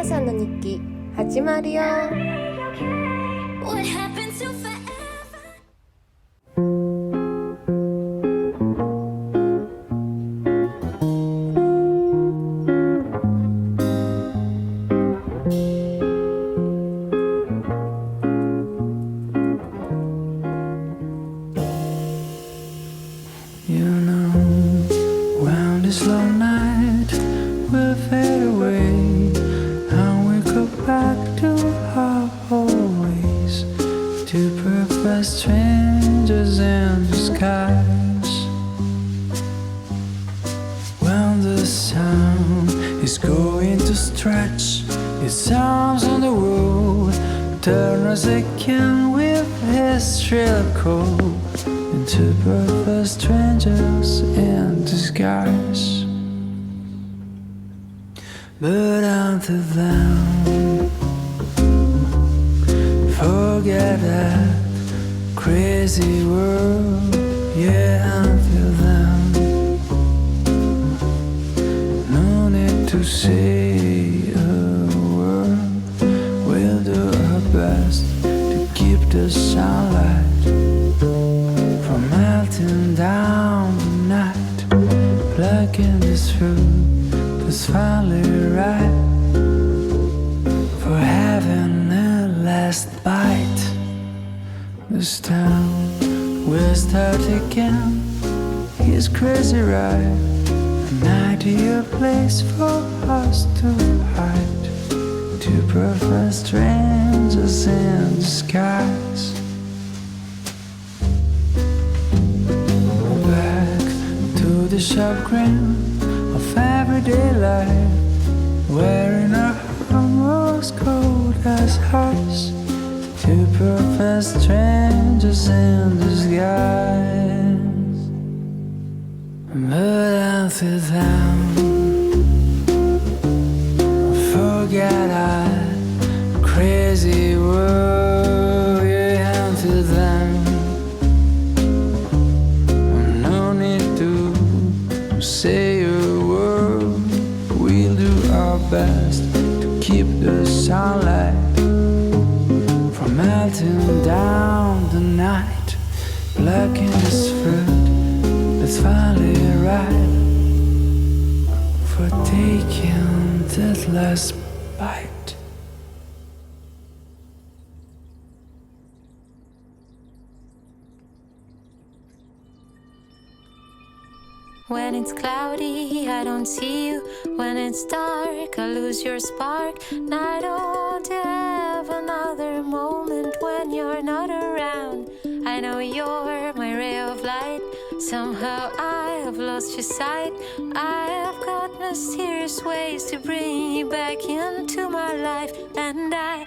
ラさんの日記始まるよ。Strangers in disguise. When the sun is going to stretch its arms on the road, turn us again with his shrill call into perfect strangers in disguise. But until then, forget that crazy world, yeah, until then, no need to say a word. We'll do our best to keep the sunlight from melting down the night, plucking this fruit that's finally ripe for having a last bite. This town will start again. He's crazy, right? An ideal place for us to hide. Two perfect strangers in disguise. Back to the sharp grin of everyday life, wearing our armors cold as ice. Two perfect strangers in disguise. But until then, forget our crazy world. Yeah, until then, no need to say a word. We'll do our best to keep the sunlight melting down the night, blocking this fruit that's finally ripe for taking that last bite. When it's cloudy, I don't see you. When it's dark, I lose your spark. And I don't have another moment when you're not around. I know you're my ray of light. Somehow I have lost your sight. I have got mysterious ways to bring you back into my life. And I